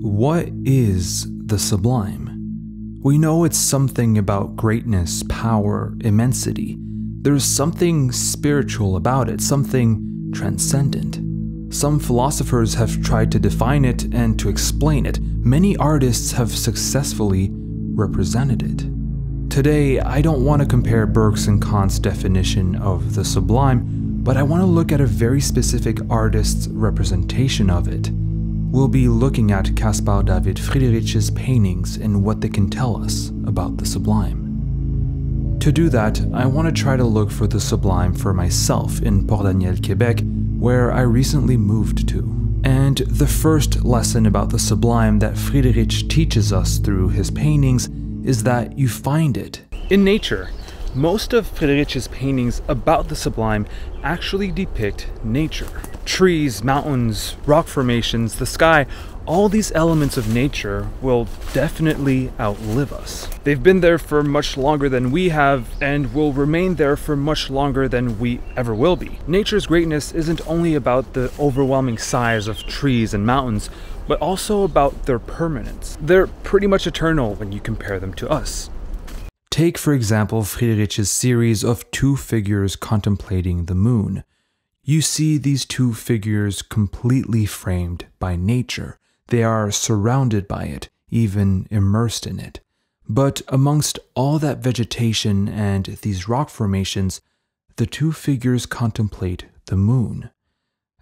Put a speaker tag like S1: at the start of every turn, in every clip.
S1: What is the sublime? We know it's something about greatness, power, immensity. There's something spiritual about it, something transcendent. Some philosophers have tried to define it and to explain it. Many artists have successfully represented it. Today, I don't want to compare Burke's and Kant's definition of the sublime, but I want to look at a very specific artist's representation of it. We'll be looking at Caspar David Friedrich's paintings and what they can tell us about the sublime. To do that, I want to try to look for the sublime for myself in Port-Daniel, Quebec, where I recently moved to. And the first lesson about the sublime that Friedrich teaches us through his paintings is that you find it in nature. Most of Friedrich's paintings about the sublime actually depict nature. Trees, mountains, rock formations, the sky, all these elements of nature will definitely outlive us. They've been there for much longer than we have and will remain there for much longer than we ever will be. Nature's greatness isn't only about the overwhelming size of trees and mountains, but also about their permanence. They're pretty much eternal when you compare them to us. Take, for example, Friedrich's series of two figures contemplating the moon. You see these two figures completely framed by nature. They are surrounded by it, even immersed in it. But amongst all that vegetation and these rock formations, the two figures contemplate the moon.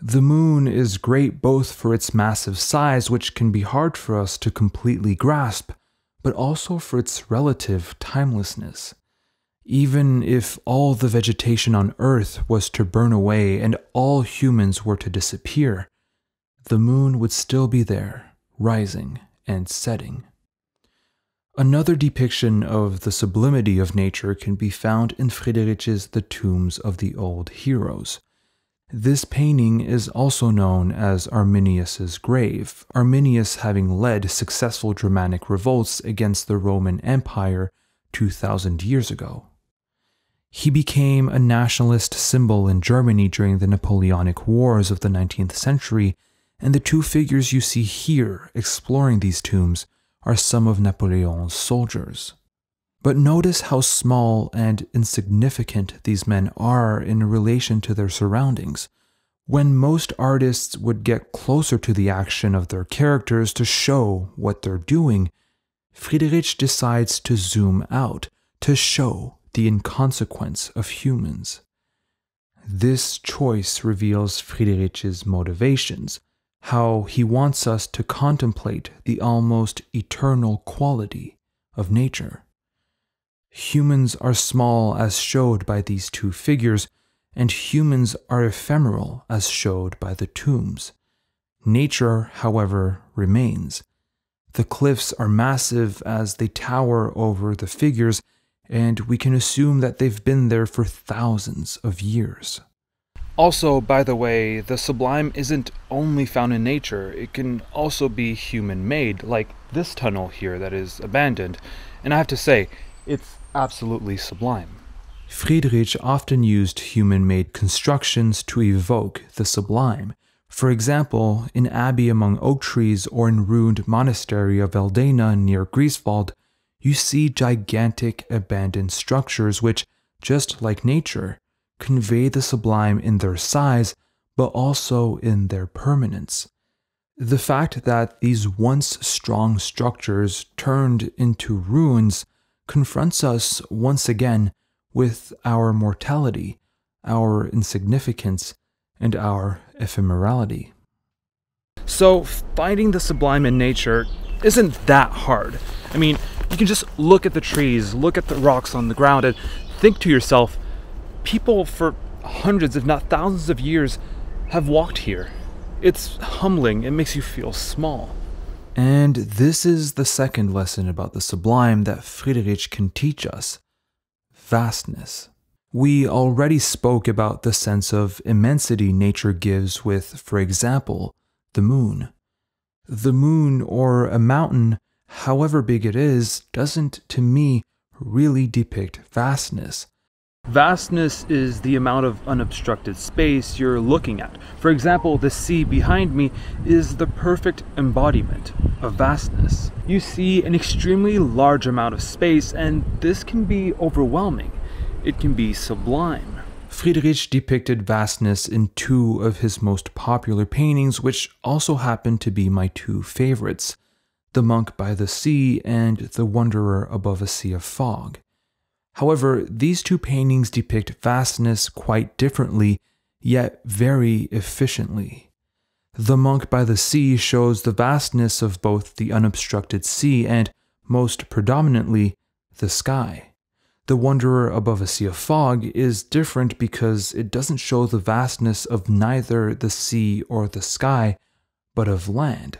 S1: The moon is great both for its massive size, which can be hard for us to completely grasp, but also for its relative timelessness. Even if all the vegetation on Earth was to burn away and all humans were to disappear, the moon would still be there, rising and setting. Another depiction of the sublimity of nature can be found in Friedrich's The Tombs of the Old Heroes. This painting is also known as Arminius's grave, Arminius having led successful Germanic revolts against the Roman Empire 2,000 years ago. He became a nationalist symbol in Germany during the Napoleonic Wars of the 19th century, and the two figures you see here exploring these tombs are some of Napoleon's soldiers. But notice how small and insignificant these men are in relation to their surroundings. When most artists would get closer to the action of their characters to show what they're doing, Friedrich decides to zoom out, to show the inconsequence of humans. This choice reveals Friedrich's motivations, how he wants us to contemplate the almost eternal quality of nature. Humans are small as showed by these two figures, and humans are ephemeral as showed by the tombs. Nature, however, remains. The cliffs are massive as they tower over the figures, and we can assume that they've been there for thousands of years. Also, by the way, the sublime isn't only found in nature, it can also be human-made, like this tunnel here that is abandoned, and I have to say, it's absolutely sublime. Friedrich often used human-made constructions to evoke the sublime. For example, in Abbey among oak trees or in ruined monastery of Eldena near Grieswald, you see gigantic abandoned structures which, just like nature, convey the sublime in their size, but also in their permanence. The fact that these once strong structures turned into ruins confronts us once again with our mortality, our insignificance, and our ephemerality. So, finding the sublime in nature isn't that hard. I mean, you can just look at the trees, look at the rocks on the ground, and think to yourself, people for hundreds, if not thousands of years have walked here. It's humbling, it makes you feel small. And this is the second lesson about the sublime that Friedrich can teach us: vastness. We already spoke about the sense of immensity nature gives with, for example, the moon. The moon or a mountain, however big it is, doesn't, to me, really depict vastness. Vastness is the amount of unobstructed space you're looking at. For example, the sea behind me is the perfect embodiment of vastness. You see an extremely large amount of space, and this can be overwhelming. It can be sublime. Friedrich depicted vastness in two of his most popular paintings, which also happen to be my two favorites, The Monk by the Sea and The Wanderer Above a Sea of Fog. However, these two paintings depict vastness quite differently, yet very efficiently. The Monk by the Sea shows the vastness of both the unobstructed sea and, most predominantly, the sky. The Wanderer Above a Sea of Fog is different because it doesn't show the vastness of neither the sea or the sky, but of land.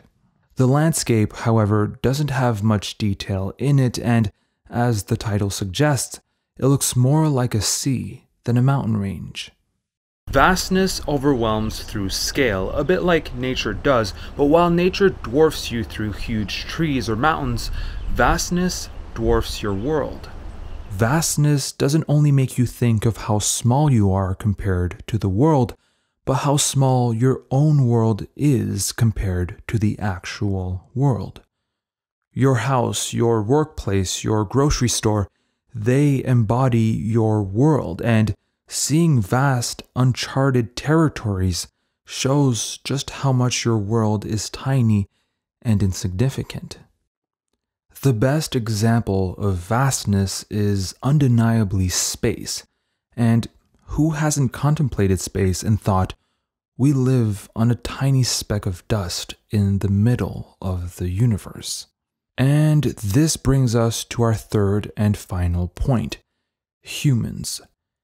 S1: The landscape, however, doesn't have much detail in it, and, as the title suggests, it looks more like a sea than a mountain range. Vastness overwhelms through scale, a bit like nature does, but while nature dwarfs you through huge trees or mountains, vastness dwarfs your world. Vastness doesn't only make you think of how small you are compared to the world, but how small your own world is compared to the actual world. Your house, your workplace, your grocery store, they embody your world, and seeing vast, uncharted territories shows just how much your world is tiny and insignificant. The best example of vastness is undeniably space, and who hasn't contemplated space and thought, we live on a tiny speck of dust in the middle of the universe? And this brings us to our third and final point: humans.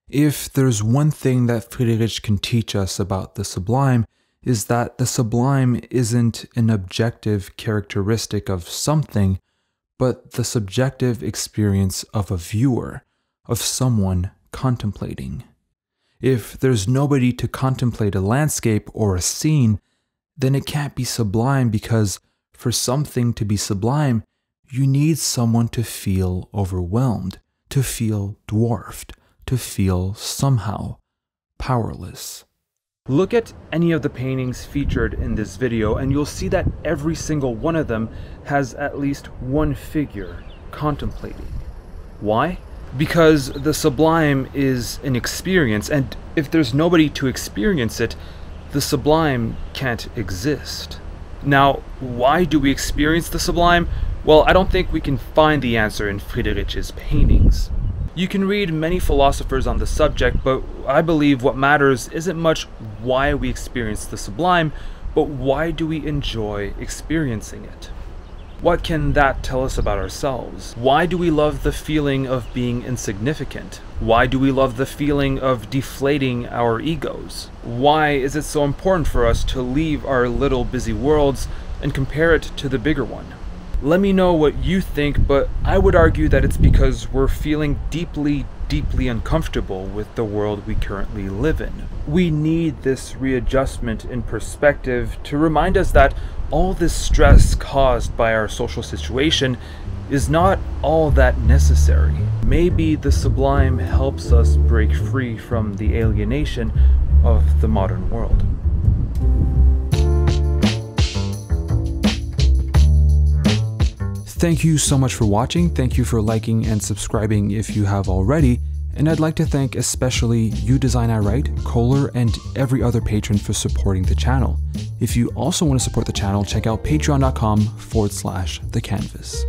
S1: If there's one thing that Friedrich can teach us about the sublime, is that the sublime isn't an objective characteristic of something, but the subjective experience of a viewer, of someone contemplating. If there's nobody to contemplate a landscape or a scene, then it can't be sublime, because for something to be sublime, you need someone to feel overwhelmed, to feel dwarfed, to feel somehow powerless. Look at any of the paintings featured in this video and you'll see that every single one of them has at least one figure contemplating. Why? Because the sublime is an experience, and if there's nobody to experience it, the sublime can't exist. Now, why do we experience the sublime? Well, I don't think we can find the answer in Friedrich's paintings. You can read many philosophers on the subject, but I believe what matters isn't much why we experience the sublime, but why do we enjoy experiencing it? What can that tell us about ourselves? Why do we love the feeling of being insignificant? Why do we love the feeling of deflating our egos? Why is it so important for us to leave our little busy worlds and compare it to the bigger one? Let me know what you think, but I would argue that it's because we're feeling deeply uncomfortable with the world we currently live in. We need this readjustment in perspective to remind us that all this stress caused by our social situation is not all that necessary. Maybe the sublime helps us break free from the alienation of the modern world. Thank you so much for watching. Thank you for liking and subscribing if you have already. And I'd like to thank especially You Design I Write, Kohler, and every other patron for supporting the channel. If you also want to support the channel, check out patreon.com/thecanvas.